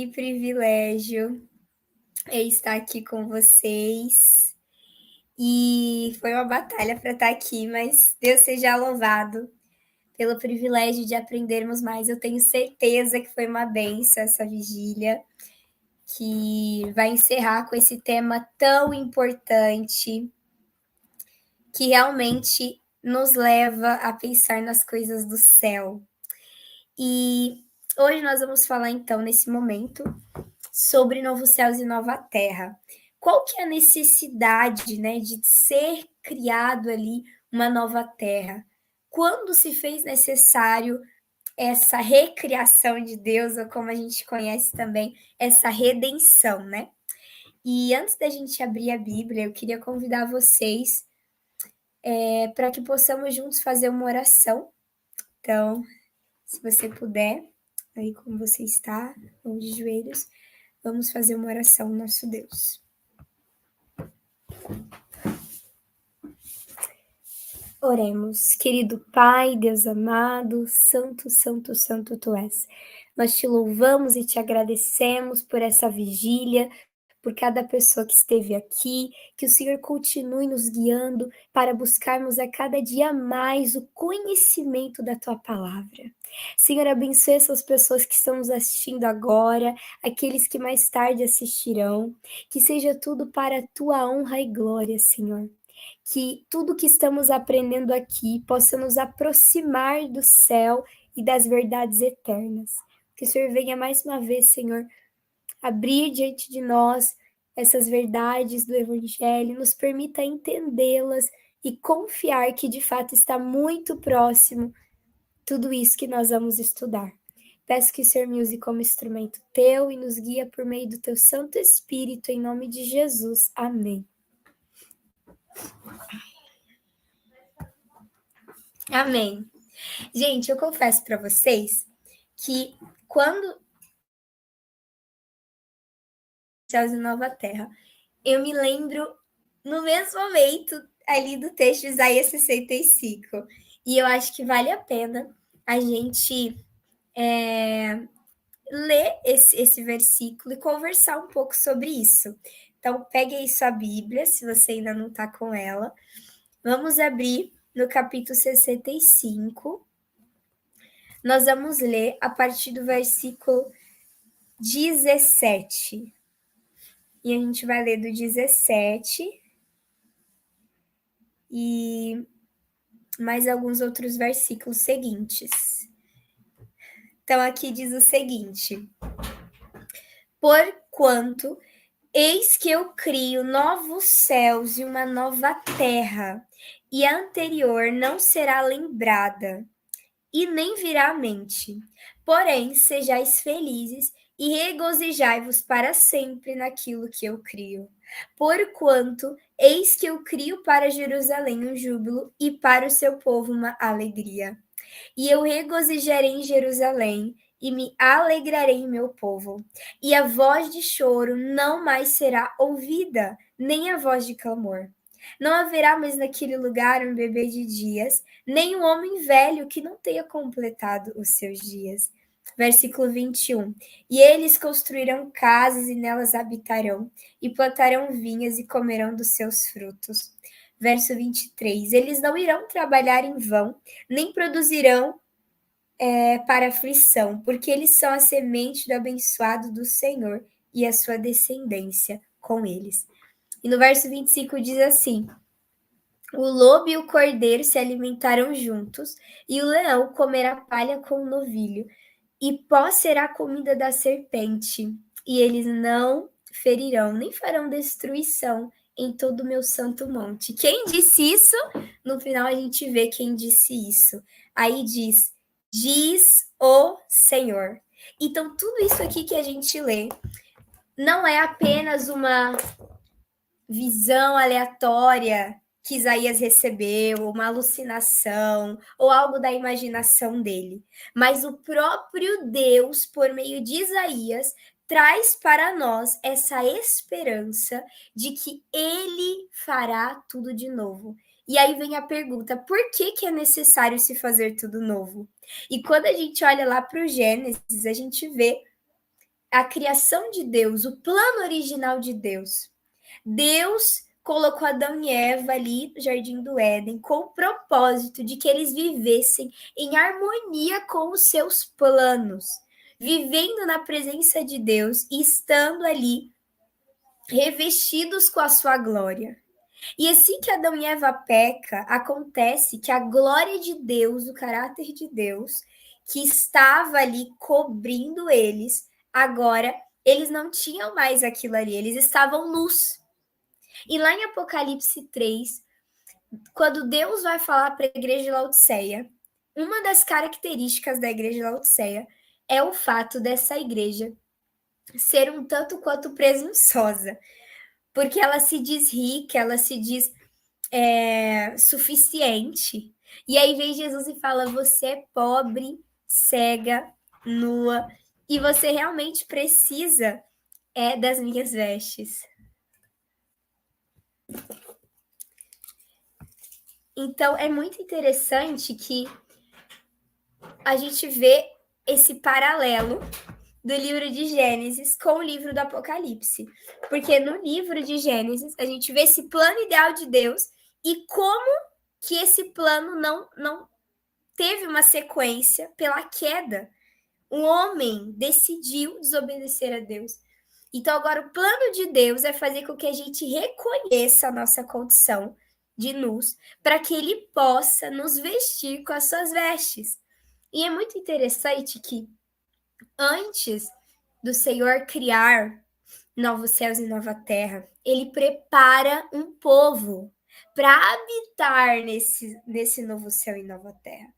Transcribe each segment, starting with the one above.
Que privilégio estar aqui com vocês. E foi uma batalha para estar aqui, mas Deus seja louvado pelo privilégio de aprendermos mais. Eu tenho certeza que foi uma bênção essa vigília, que vai encerrar com esse tema tão importante, que realmente nos leva a pensar nas coisas do céu. E hoje nós vamos falar, então, nesse momento, sobre novos céus e nova terra. Qual que é a necessidade, né, de ser criado ali uma nova terra? Quando se fez necessário essa recriação de Deus, ou como a gente conhece também, essa redenção, né? E antes da gente abrir a Bíblia, eu queria convidar vocês para que possamos juntos fazer uma oração. Então, se você puder, aí como você está, mão de joelhos, vamos fazer uma oração ao nosso Deus. Oremos, querido Pai, Deus amado, santo, santo, santo Tu és. Nós te louvamos e te agradecemos por essa vigília, por cada pessoa que esteve aqui, que o Senhor continue nos guiando para buscarmos a cada dia mais o conhecimento da Tua palavra. Senhor, abençoe essas pessoas que estão nos assistindo agora, aqueles que mais tarde assistirão, que seja tudo para a Tua honra e glória, Senhor. Que tudo que estamos aprendendo aqui possa nos aproximar do céu e das verdades eternas. Que o Senhor venha mais uma vez, Senhor, abrir diante de nós essas verdades do Evangelho, nos permita entendê-las e confiar que de fato está muito próximo tudo isso que nós vamos estudar. Peço que o Senhor me use como instrumento teu e nos guia por meio do teu Santo Espírito, em nome de Jesus. Amém. Amém. Gente, eu confesso para vocês que quando Céus e Nova Terra, eu me lembro no mesmo momento ali do texto de Isaías 65. E eu acho que vale a pena a gente ler esse versículo e conversar um pouco sobre isso. Então, pegue aí sua Bíblia, se você ainda não está com ela. Vamos abrir no capítulo 65. Nós vamos ler a partir do versículo 17. E a gente vai ler do 17 e mais alguns outros versículos seguintes. Então, aqui diz o seguinte: porquanto eis que eu crio novos céus e uma nova terra, e a anterior não será lembrada, e nem virá à mente. Porém, sejais felizes e regozijai-vos para sempre naquilo que eu crio. Porquanto, eis que eu crio para Jerusalém um júbilo e para o seu povo uma alegria. E eu regozijarei em Jerusalém e me alegrarei em meu povo. E a voz de choro não mais será ouvida, nem a voz de clamor. Não haverá mais naquele lugar um bebê de dias, nem um homem velho que não tenha completado os seus dias. Versículo 21. E eles construirão casas e nelas habitarão, e plantarão vinhas e comerão dos seus frutos. Verso 23. Eles não irão trabalhar em vão, nem produzirão para aflição, porque eles são a semente do abençoado do Senhor e a sua descendência com eles. E no verso 25 diz assim: o lobo e o cordeiro se alimentarão juntos, e o leão comerá palha com o novilho, e pó será a comida da serpente, e eles não ferirão, nem farão destruição em todo o meu santo monte. Quem disse isso? No final a gente vê quem disse isso. Aí diz o Senhor. Então, tudo isso aqui que a gente lê não é apenas uma visão aleatória que Isaías recebeu, uma alucinação, ou algo da imaginação dele. Mas o próprio Deus, por meio de Isaías, traz para nós essa esperança de que ele fará tudo de novo. E aí vem a pergunta: por que é necessário se fazer tudo novo? E quando a gente olha lá para o Gênesis, a gente vê a criação de Deus, o plano original de Deus. Deus colocou Adão e Eva ali no Jardim do Éden com o propósito de que eles vivessem em harmonia com os seus planos, vivendo na presença de Deus e estando ali revestidos com a sua glória. E assim que Adão e Eva peca, acontece que a glória de Deus, o caráter de Deus, que estava ali cobrindo eles, agora eles não tinham mais aquilo ali, eles estavam nus. E lá em Apocalipse 3, quando Deus vai falar para a igreja de Laodiceia, uma das características da igreja de Laodiceia é o fato dessa igreja ser um tanto quanto presunçosa, porque ela se diz rica, ela se diz suficiente. E aí vem Jesus e fala: você é pobre, cega, nua, e você realmente precisa das minhas vestes. Então, é muito interessante que a gente vê esse paralelo do livro de Gênesis com o livro do Apocalipse. Porque no livro de Gênesis, a gente vê esse plano ideal de Deus e como que esse plano não teve uma sequência pela queda. O homem decidiu desobedecer a Deus. Então, agora, o plano de Deus é fazer com que a gente reconheça a nossa condição de nus, para que ele possa nos vestir com as suas vestes. E é muito interessante que, antes do Senhor criar novos céus e nova terra, ele prepara um povo para habitar nesse novo céu e nova terra.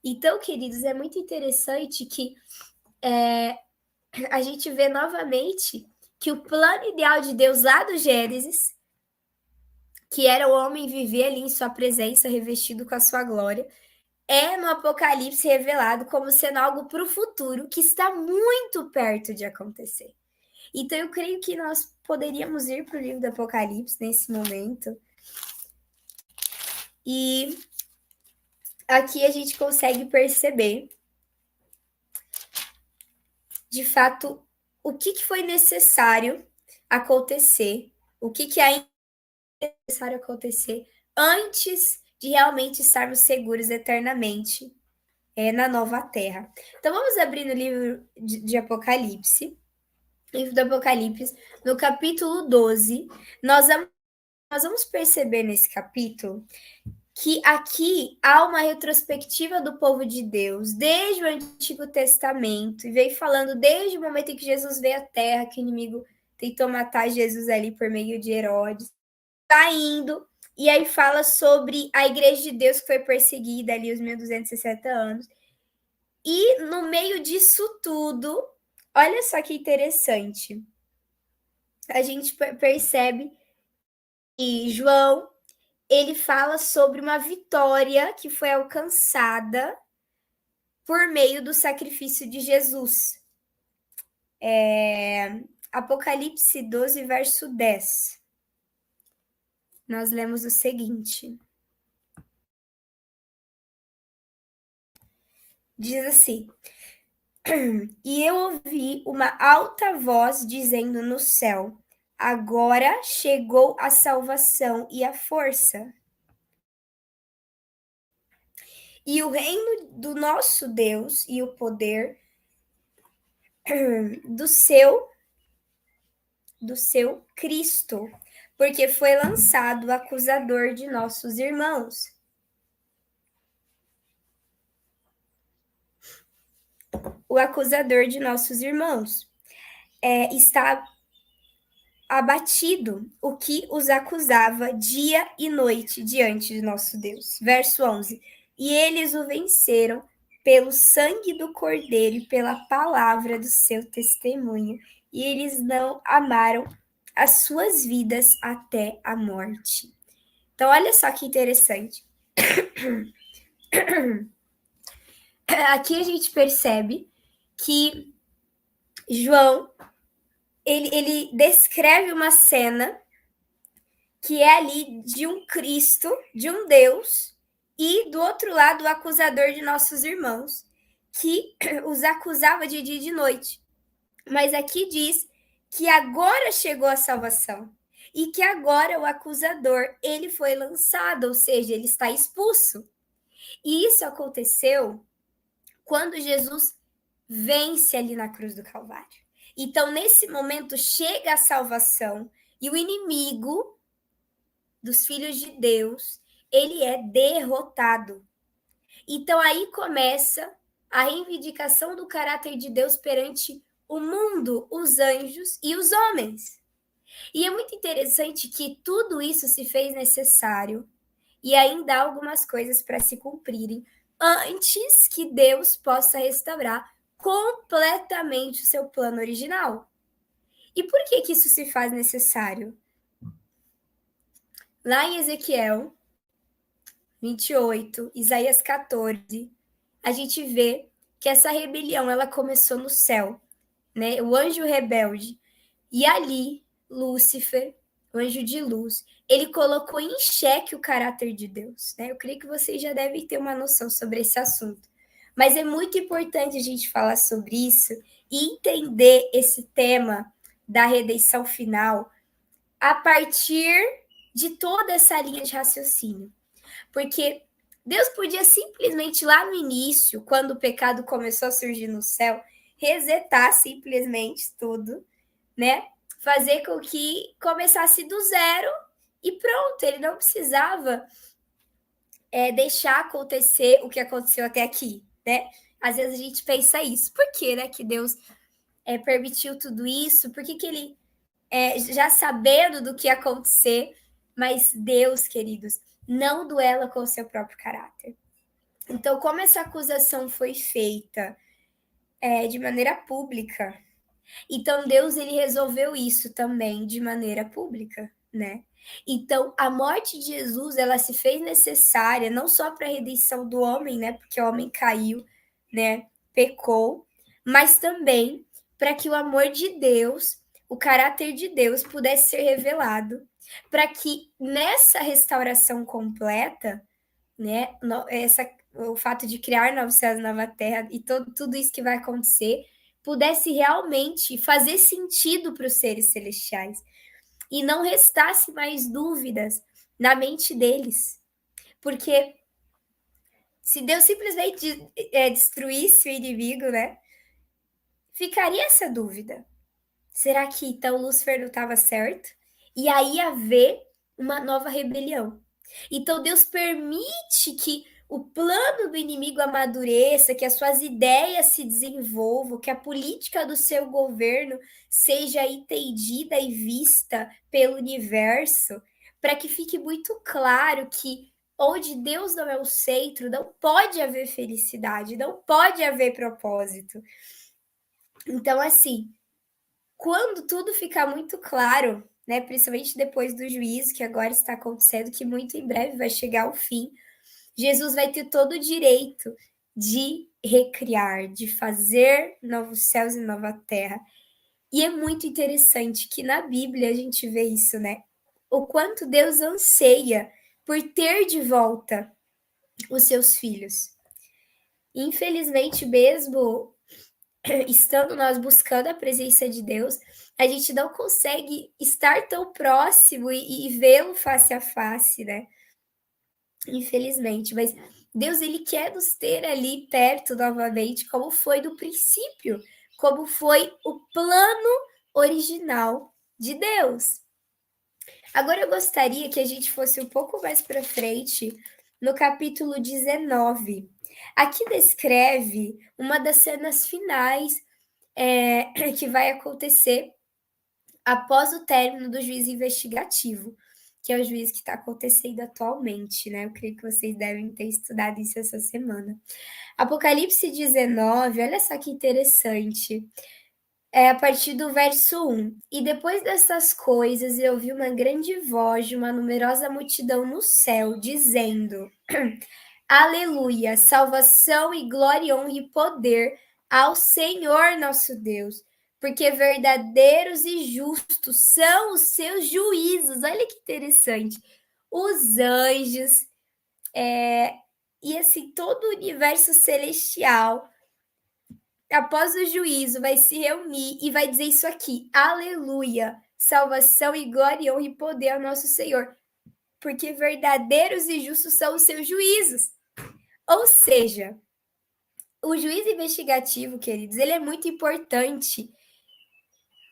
Então, queridos, é muito interessante que a gente vê novamente que o plano ideal de Deus lá do Gênesis, que era o homem viver ali em sua presença, revestido com a sua glória, é no Apocalipse revelado como sendo algo para o futuro que está muito perto de acontecer. Então, eu creio que nós poderíamos ir para o livro do Apocalipse nesse momento. E aqui a gente consegue perceber, de fato, o que foi necessário acontecer, o que ainda é necessário acontecer antes de realmente estarmos seguros eternamente na nova terra. Então, vamos abrir no livro de Apocalipse, livro do Apocalipse, no capítulo 12, nós vamos perceber nesse capítulo que aqui há uma retrospectiva do povo de Deus, desde o Antigo Testamento, e veio falando desde o momento em que Jesus veio à Terra, que o inimigo tentou matar Jesus ali por meio de Herodes, tá indo, e aí fala sobre a igreja de Deus que foi perseguida ali os 1260 anos, e no meio disso tudo, olha só que interessante, a gente percebe que João, ele fala sobre uma vitória que foi alcançada por meio do sacrifício de Jesus. Apocalipse 12, verso 10. Nós lemos o seguinte. Diz assim: e eu ouvi uma alta voz dizendo no céu: agora chegou a salvação e a força e o reino do nosso Deus e o poder do seu Cristo, porque foi lançado o acusador de nossos irmãos. O acusador de nossos irmãos está abatido, o que os acusava dia e noite diante de nosso Deus. Verso 11. E eles o venceram pelo sangue do Cordeiro e pela palavra do seu testemunho. E eles não amaram as suas vidas até a morte. Então, olha só que interessante. Aqui a gente percebe que João, ele descreve uma cena que é ali de um Cristo, de um Deus, e do outro lado o acusador de nossos irmãos, que os acusava de dia e de noite. Mas aqui diz que agora chegou a salvação e que agora o acusador, ele foi lançado, ou seja, ele está expulso. E isso aconteceu quando Jesus vence ali na cruz do Calvário. Então, nesse momento, chega a salvação e o inimigo dos filhos de Deus, ele é derrotado. Então, aí começa a reivindicação do caráter de Deus perante o mundo, os anjos e os homens. E é muito interessante que tudo isso se fez necessário e ainda há algumas coisas para se cumprirem antes que Deus possa restaurar completamente o seu plano original. E por que isso se faz necessário? Lá em Ezequiel 28, Isaías 14, a gente vê que essa rebelião ela começou no céu, né? O anjo rebelde. E ali, Lúcifer, o anjo de luz, ele colocou em xeque o caráter de Deus, né? Eu creio que vocês já devem ter uma noção sobre esse assunto. Mas é muito importante a gente falar sobre isso e entender esse tema da redenção final a partir de toda essa linha de raciocínio. Porque Deus podia simplesmente lá no início, quando o pecado começou a surgir no céu, resetar simplesmente tudo, né? Fazer com que começasse do zero e pronto, ele não precisava deixar acontecer o que aconteceu até aqui, né? Às vezes a gente pensa isso. Por que, né, que Deus permitiu tudo isso? Por que, que ele, já sabendo do que ia acontecer, mas Deus, queridos, não duela com o seu próprio caráter. Então, como essa acusação foi feita de maneira pública, então Deus ele resolveu isso também de maneira pública, né? Então, a morte de Jesus, ela se fez necessária não só para a redenção do homem, né? Porque o homem caiu, né? Pecou, mas também para que o amor de Deus, o caráter de Deus pudesse ser revelado, para que nessa restauração completa, né? O fato de criar novos céus e nova terra e tudo isso que vai acontecer pudesse realmente fazer sentido para os seres celestiais e não restasse mais dúvidas na mente deles. Porque se Deus simplesmente destruísse o inimigo, né? Ficaria essa dúvida. Será que então Lúcifer não estava certo? E aí haver uma nova rebelião. Então Deus permite que o plano do inimigo amadureça, que as suas ideias se desenvolvam, que a política do seu governo seja entendida e vista pelo universo, para que fique muito claro que onde Deus não é o centro, não pode haver felicidade, não pode haver propósito. Então, assim, quando tudo ficar muito claro, né, principalmente depois do juízo que agora está acontecendo, que muito em breve vai chegar ao fim, Jesus vai ter todo o direito de recriar, de fazer novos céus e nova terra. E é muito interessante que na Bíblia a gente vê isso, né? O quanto Deus anseia por ter de volta os seus filhos. Infelizmente, mesmo estando nós buscando a presença de Deus, a gente não consegue estar tão próximo e vê-lo face a face, né? Infelizmente, mas Deus ele quer nos ter ali perto novamente, como foi do princípio, como foi o plano original de Deus. Agora eu gostaria que a gente fosse um pouco mais para frente no capítulo 19. Aqui descreve uma das cenas finais que vai acontecer após o término do juízo investigativo, que é o juízo que está acontecendo atualmente, né? Eu creio que vocês devem ter estudado isso essa semana. Apocalipse 19, olha só que interessante. A partir do verso 1. E depois dessas coisas, eu ouvi uma grande voz de uma numerosa multidão no céu, dizendo: Aleluia, salvação e glória, honra e poder ao Senhor nosso Deus, porque verdadeiros e justos são os seus juízos. Olha que interessante. Os anjos, e assim, todo o universo celestial após o juízo, vai se reunir e vai dizer isso aqui: aleluia, salvação e glória, e honra e poder ao nosso Senhor, porque verdadeiros e justos são os seus juízos. Ou seja, o juiz investigativo, queridos, ele é muito importante.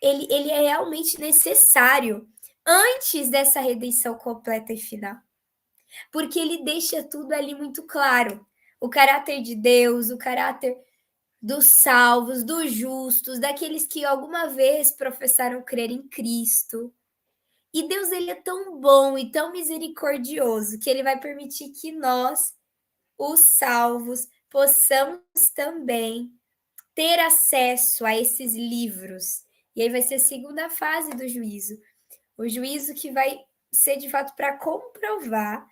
Ele é realmente necessário antes dessa redenção completa e final. Porque ele deixa tudo ali muito claro. O caráter de Deus, o caráter dos salvos, dos justos, daqueles que alguma vez professaram crer em Cristo. E Deus, ele é tão bom e tão misericordioso que ele vai permitir que nós, os salvos, possamos também ter acesso a esses livros. E aí vai ser a segunda fase do juízo. O juízo que vai ser de fato para comprovar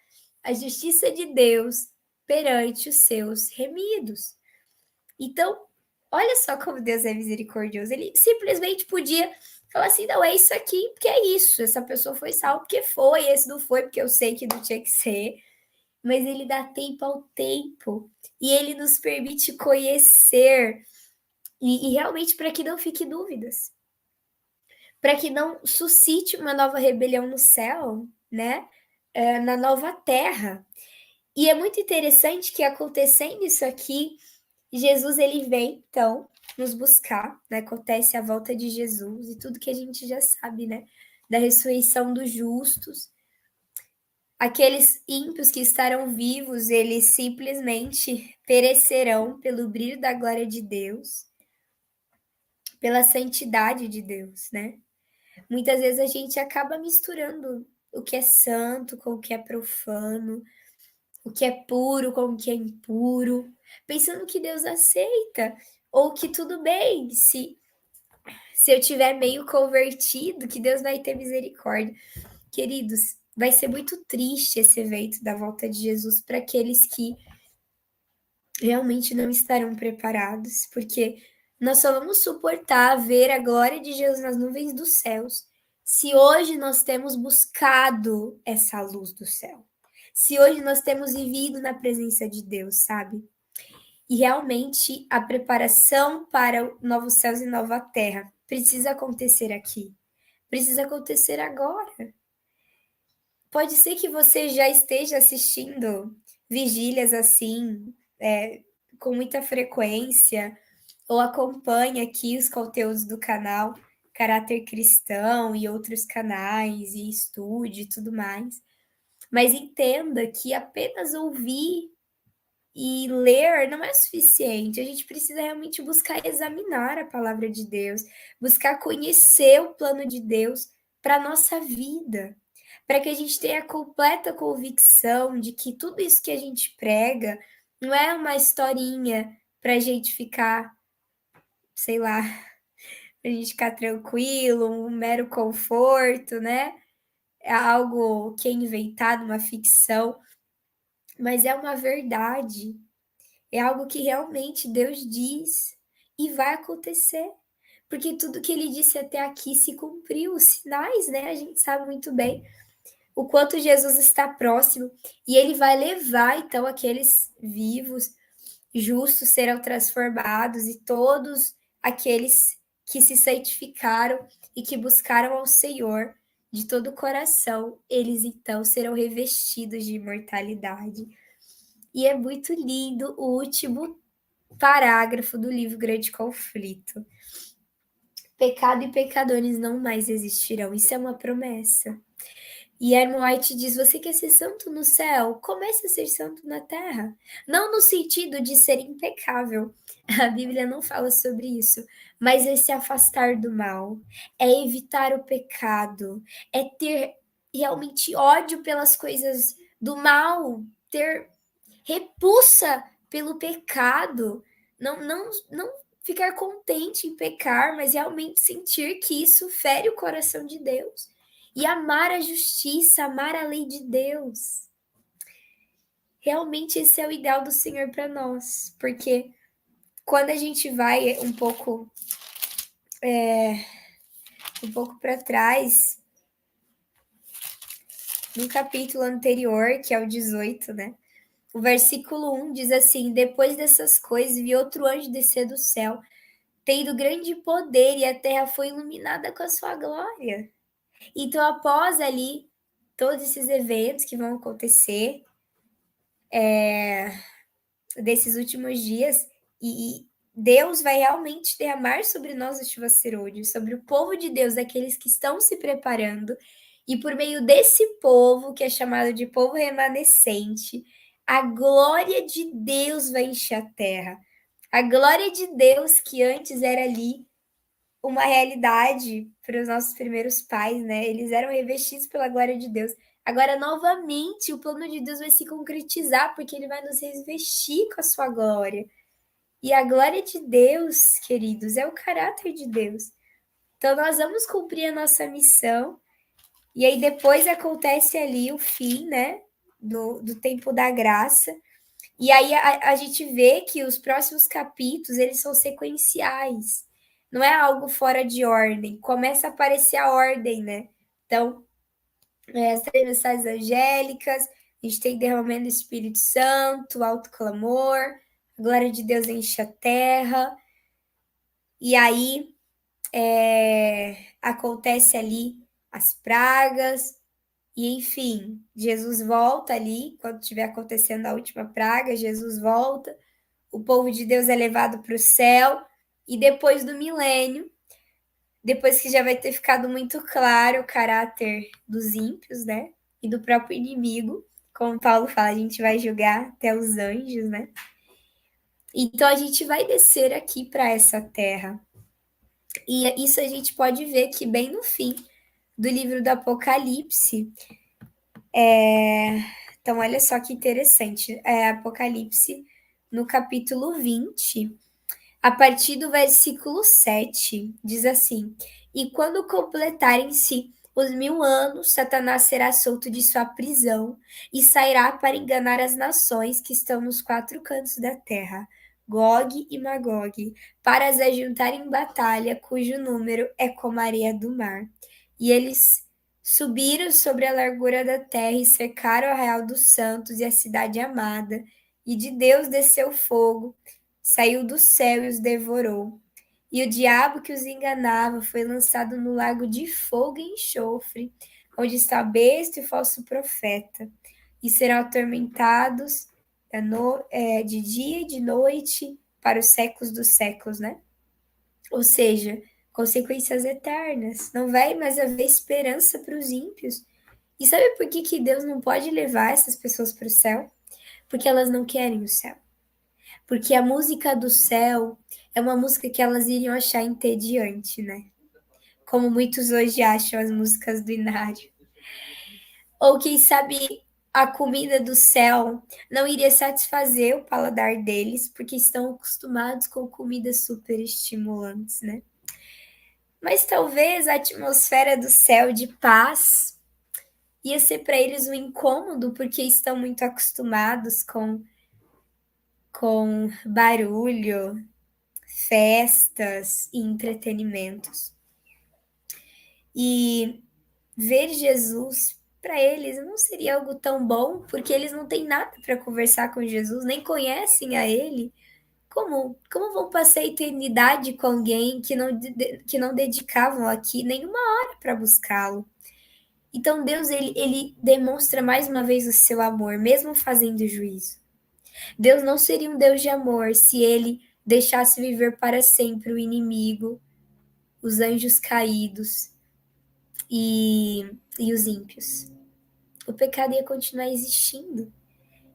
a justiça de Deus perante os seus remidos. Então, olha só como Deus é misericordioso. Ele simplesmente podia falar assim: não, é isso aqui, porque é isso. Essa pessoa foi salva porque foi, esse não foi, porque eu sei que não tinha que ser. Mas ele dá tempo ao tempo e ele nos permite conhecer e realmente para que não fique dúvidas, para que não suscite uma nova rebelião no céu, né? Na nova terra. E é muito interessante que acontecendo isso aqui, Jesus ele vem então nos buscar, né? Acontece a volta de Jesus e tudo que a gente já sabe, né? Da ressurreição dos justos. Aqueles ímpios que estarão vivos, eles simplesmente perecerão pelo brilho da glória de Deus, pela santidade de Deus, né? Muitas vezes a gente acaba misturando o que é santo com o que é profano, o que é puro com o que é impuro, pensando que Deus aceita, ou que tudo bem, se eu tiver meio convertido, que Deus vai ter misericórdia. Queridos, vai ser muito triste esse evento da volta de Jesus para aqueles que realmente não estarão preparados, porque nós só vamos suportar ver a glória de Jesus nas nuvens dos céus se hoje nós temos buscado essa luz do céu. Se hoje nós temos vivido na presença de Deus, sabe? E realmente a preparação para novos céus e nova terra precisa acontecer aqui. Precisa acontecer agora. Pode ser que você já esteja assistindo vigílias assim, com muita frequência, ou acompanhe aqui os conteúdos do canal Caráter Cristão e outros canais, e estude e tudo mais. Mas entenda que apenas ouvir e ler não é suficiente. A gente precisa realmente buscar examinar a palavra de Deus, buscar conhecer o plano de Deus para a nossa vida, para que a gente tenha completa convicção de que tudo isso que a gente prega não é uma historinha para a gente ficar, sei lá, para a gente ficar tranquilo, um mero conforto, né? É algo que é inventado, uma ficção, mas é uma verdade. É algo que realmente Deus diz e vai acontecer. Porque tudo que ele disse até aqui se cumpriu. Os sinais, né? A gente sabe muito bem o quanto Jesus está próximo e ele vai levar então aqueles vivos, justos serão transformados e todos aqueles que se santificaram e que buscaram ao Senhor de todo o coração, eles então serão revestidos de imortalidade. E é muito lindo o último parágrafo do livro Grande Conflito. Pecado e pecadores não mais existirão. Isso é uma promessa. E Ellen White diz: você quer ser santo no céu? Comece a ser santo na terra. Não no sentido de ser impecável. A Bíblia não fala sobre isso. Mas é se afastar do mal. É evitar o pecado. É ter realmente ódio pelas coisas do mal. Ter repulsa pelo pecado. Não ficar contente em pecar, mas realmente sentir que isso fere o coração de Deus. E amar a justiça, amar a lei de Deus. Realmente esse é o ideal do Senhor para nós, porque quando a gente vai um pouco para trás, no capítulo anterior, que é o 18, né? O versículo 1 diz assim: depois dessas coisas, vi outro anjo descer do céu, tendo grande poder, e a terra foi iluminada com a sua glória. Então, após ali todos esses eventos que vão acontecer desses últimos dias, e Deus vai realmente derramar sobre nós a chuva serôdio, sobre o povo de Deus, aqueles que estão se preparando, e por meio desse povo, que é chamado de povo remanescente, a glória de Deus vai encher a terra. A glória de Deus, que antes era ali uma realidade para os nossos primeiros pais, né? Eles eram revestidos pela glória de Deus. Agora, novamente, o plano de Deus vai se concretizar, porque ele vai nos revestir com a sua glória. E a glória de Deus, queridos, é o caráter de Deus. Então, nós vamos cumprir a nossa missão. E aí, depois acontece ali o fim, né? Do tempo da graça. E aí a gente vê que os próximos capítulos, eles são sequenciais. Não é algo fora de ordem. Começa a aparecer a ordem, né? Então, as três mensagens angélicas, a gente tem derramamento do Espírito Santo, alto clamor, a glória de Deus enche a terra. E aí acontece ali as pragas, e enfim, Jesus volta ali, quando estiver acontecendo a última praga, Jesus volta, o povo de Deus é levado para o céu, e depois do milênio, depois que já vai ter ficado muito claro o caráter dos ímpios, né? E do próprio inimigo, como Paulo fala, a gente vai julgar até os anjos, né? Então a gente vai descer aqui para essa terra. E isso a gente pode ver que bem no fim do livro do Apocalipse. Então, olha só que interessante. Apocalipse, no capítulo 20, a partir do versículo 7, diz assim: E quando completarem-se os 1000 anos, Satanás será solto de sua prisão e sairá para enganar as nações que estão nos 4 cantos da terra, Gog e Magog, para as ajuntar em batalha, cujo número é como a areia do mar. E eles subiram sobre a largura da terra e cercaram o arraial dos santos e a cidade amada, e de Deus desceu fogo, saiu do céu e os devorou. E o diabo que os enganava foi lançado no lago de fogo e enxofre, onde está a besta e o falso profeta, e serão atormentados de dia e de noite para os séculos dos séculos, né? Ou seja, consequências eternas. Não vai mais haver esperança para os ímpios. E sabe por que Deus não pode levar essas pessoas para o céu? Porque elas não querem o céu. Porque a música do céu é uma música que elas iriam achar entediante, né? Como muitos hoje acham as músicas do Inário. Ou quem sabe a comida do céu não iria satisfazer o paladar deles, porque estão acostumados com comidas super estimulantes, né? Mas talvez a atmosfera do céu de paz ia ser para eles um incômodo, porque estão muito acostumados com barulho, festas e entretenimentos. E ver Jesus para eles não seria algo tão bom, porque eles não têm nada para conversar com Jesus, nem conhecem a ele. Como vão passar a eternidade com alguém que não dedicavam aqui nenhuma hora para buscá-lo? Então Deus ele demonstra mais uma vez o seu amor, mesmo fazendo juízo. Deus não seria um Deus de amor se ele deixasse viver para sempre o inimigo, os anjos caídos e os ímpios. O pecado ia continuar existindo.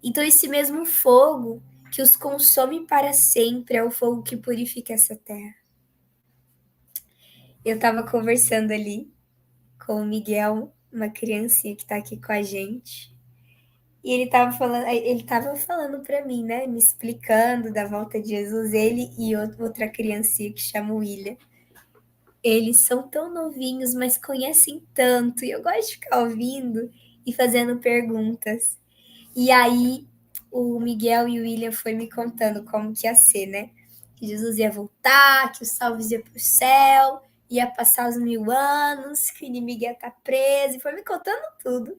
Então esse mesmo fogo que os consome para sempre é o fogo que purifica essa terra. Eu estava conversando ali com o Miguel, uma criancinha que está aqui com a gente, e ele tava falando para mim, né, me explicando da volta de Jesus, ele e outra criancinha que chama William. Eles são tão novinhos, mas conhecem tanto, e eu gosto de ficar ouvindo e fazendo perguntas. E aí o Miguel e o William foi me contando como que ia ser, né? Que Jesus ia voltar, que os salvos iam para o céu, ia passar os 1000 anos, que o inimigo ia estar preso, e foi me contando tudo.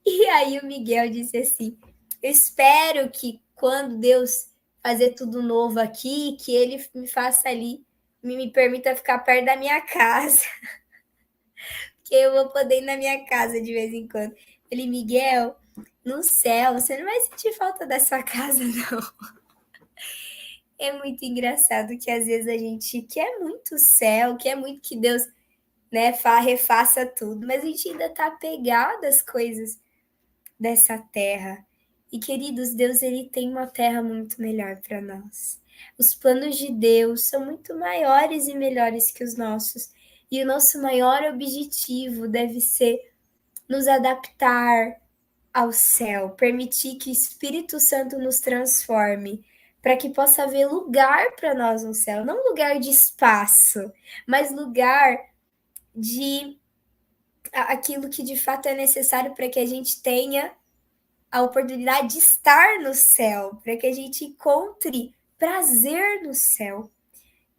E aí o Miguel disse assim: eu espero que quando Deus fazer tudo novo aqui, que ele me faça ali me permita ficar perto da minha casa, que eu vou poder ir na minha casa de vez em quando. Ele, Miguel, no céu, você não vai sentir falta da sua casa, não. É muito engraçado que às vezes a gente quer muito o céu, quer muito que Deus, né, refaça tudo, mas a gente ainda tá apegado às coisas dessa terra. E queridos, Deus ele tem uma terra muito melhor para nós. Os planos de Deus são muito maiores e melhores que os nossos. E o nosso maior objetivo deve ser nos adaptar ao céu, permitir que o Espírito Santo nos transforme, para que possa haver lugar para nós no céu, não lugar de espaço, mas lugar de aquilo que de fato é necessário para que a gente tenha a oportunidade de estar no céu, para que a gente encontre prazer no céu.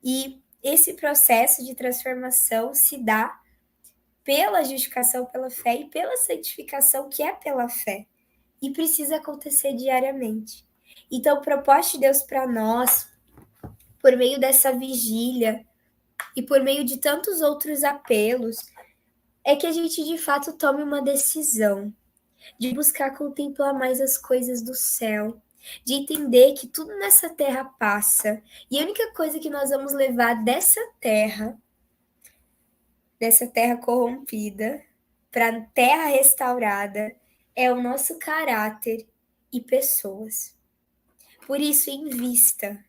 E esse processo de transformação se dá pela justificação pela fé e pela santificação que é pela fé. E precisa acontecer diariamente. Então, o propósito de Deus para nós, por meio dessa vigília e por meio de tantos outros apelos, é que a gente de fato tome uma decisão de buscar contemplar mais as coisas do céu, de entender que tudo nessa terra passa e a única coisa que nós vamos levar dessa terra corrompida, para a terra restaurada, é o nosso caráter e pessoas. Por isso, invista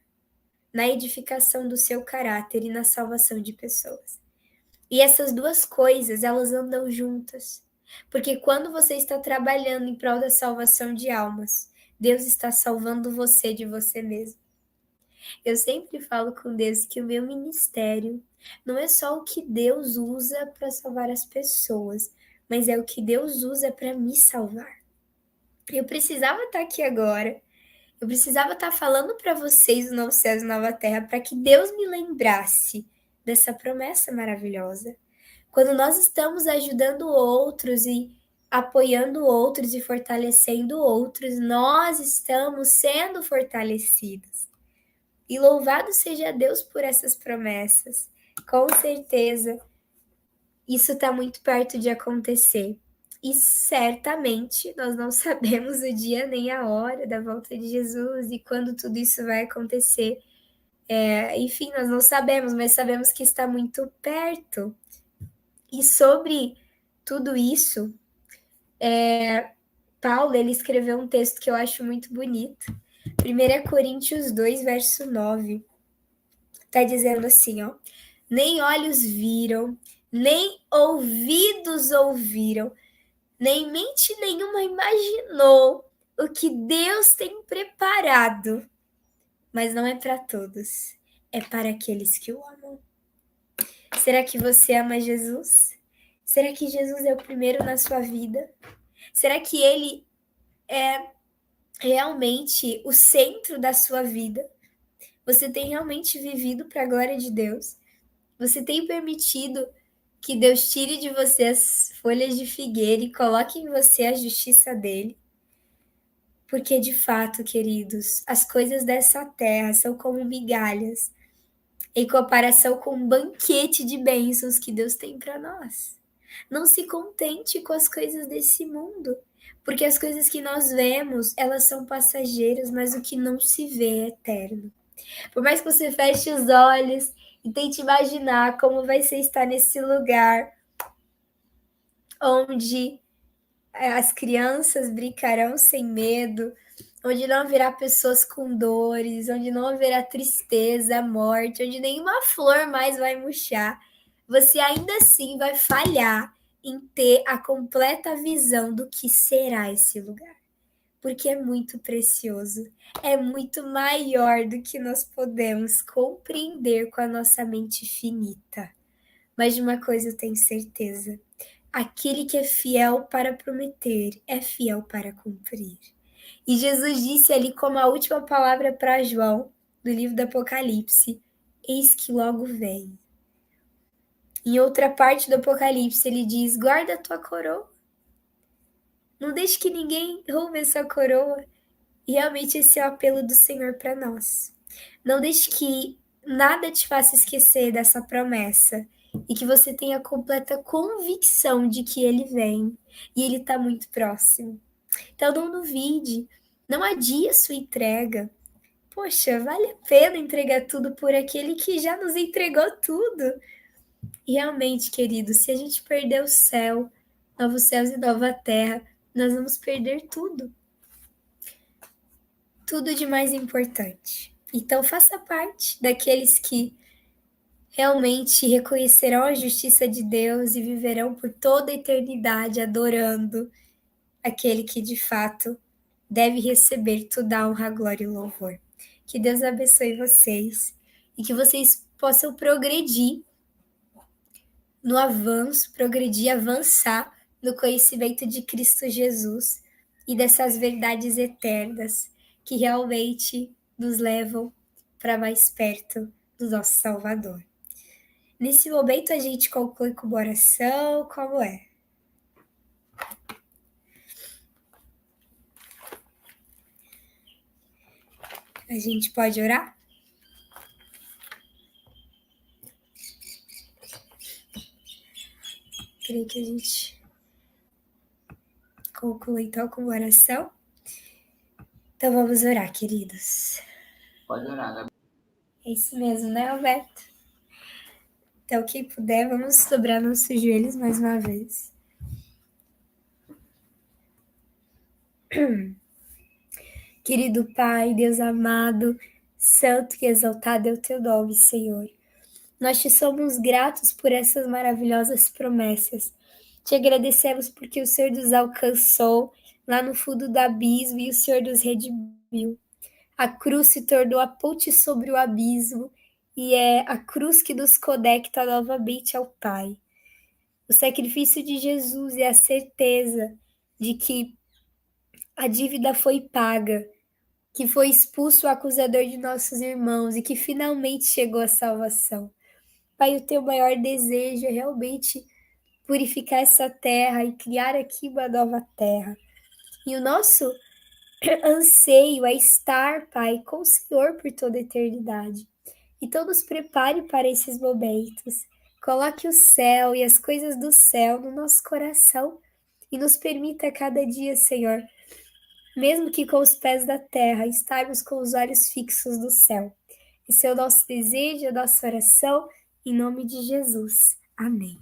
na edificação do seu caráter e na salvação de pessoas. E essas duas coisas, elas andam juntas. Porque quando você está trabalhando em prol da salvação de almas, Deus está salvando você de você mesmo. Eu sempre falo com Deus que o meu ministério não é só o que Deus usa para salvar as pessoas, mas é o que Deus usa para me salvar. Eu precisava estar aqui agora. Eu precisava estar falando para vocês o novo céu e nova terra para que Deus me lembrasse dessa promessa maravilhosa. Quando nós estamos ajudando outros e apoiando outros e fortalecendo outros, nós estamos sendo fortalecidos. E louvado seja Deus por essas promessas. Com certeza, isso está muito perto de acontecer. E certamente nós não sabemos o dia nem a hora da volta de Jesus e quando tudo isso vai acontecer. Enfim, nós não sabemos, mas sabemos que está muito perto. E sobre tudo isso, Paulo ele escreveu um texto que eu acho muito bonito. 1 Coríntios 2, verso 9. Está dizendo assim, ó. Nem olhos viram, nem ouvidos ouviram, nem mente nenhuma imaginou o que Deus tem preparado. Mas não é para todos, é para aqueles que o amam. Será que você ama Jesus? Será que Jesus é o primeiro na sua vida? Será que ele é realmente o centro da sua vida? Você tem realmente vivido para a glória de Deus? Você tem permitido que Deus tire de você as folhas de figueira e coloque em você a justiça dele? Porque de fato, queridos, as coisas dessa terra são como migalhas em comparação com o banquete de bênçãos que Deus tem para nós. Não se contente com as coisas desse mundo, porque as coisas que nós vemos, elas são passageiras, mas o que não se vê é eterno. Por mais que você feche os olhos e tente imaginar como vai ser estar nesse lugar onde as crianças brincarão sem medo, onde não haverá pessoas com dores, onde não haverá tristeza, morte, onde nenhuma flor mais vai murchar, você ainda assim vai falhar em ter a completa visão do que será esse lugar. Porque é muito precioso, é muito maior do que nós podemos compreender com a nossa mente finita. Mas de uma coisa eu tenho certeza: aquele que é fiel para prometer é fiel para cumprir. E Jesus disse ali como a última palavra para João, do livro do Apocalipse: eis que logo vem. Em outra parte do Apocalipse ele diz: guarda a tua coroa. Não deixe que ninguém roube essa coroa. E realmente esse é o apelo do Senhor para nós. Não deixe que nada te faça esquecer dessa promessa e que você tenha completa convicção de que ele vem e ele está muito próximo. Então não duvide, não adie a sua entrega. Poxa, vale a pena entregar tudo por aquele que já nos entregou tudo. E realmente, querido, se a gente perder o céu, novos céus e nova terra, nós vamos perder tudo. Tudo de mais importante. Então faça parte daqueles que realmente reconhecerão a justiça de Deus e viverão por toda a eternidade adorando aquele que de fato deve receber toda a honra, glória e louvor. Que Deus abençoe vocês e que vocês possam progredir no avanço, progredir, avançar no conhecimento de Cristo Jesus e dessas verdades eternas que realmente nos levam para mais perto do nosso Salvador. Nesse momento a gente conclui com uma oração, como é? A gente pode orar? Creio que a gente conclui então com uma oração. Então vamos orar, queridos. Pode orar, Gabi. É isso mesmo, né, Alberto? Então, quem puder, vamos dobrar nossos joelhos mais uma vez. Querido Pai, Deus amado, santo e exaltado é o teu nome, Senhor. Nós te somos gratos por essas maravilhosas promessas. Te agradecemos porque o Senhor nos alcançou lá no fundo do abismo e o Senhor nos redimiu. A cruz se tornou a ponte sobre o abismo e é a cruz que nos conecta novamente ao Pai. O sacrifício de Jesus é a certeza de que a dívida foi paga, que foi expulso o acusador de nossos irmãos e que finalmente chegou a salvação. Pai, o teu maior desejo é realmente purificar essa terra e criar aqui uma nova terra. E o nosso anseio é estar, Pai, com o Senhor por toda a eternidade. Então nos prepare para esses momentos. Coloque o céu e as coisas do céu no nosso coração e nos permita a cada dia, Senhor, mesmo que com os pés da terra, estarmos com os olhos fixos no céu. Esse é o nosso desejo, a nossa oração, em nome de Jesus. Amém.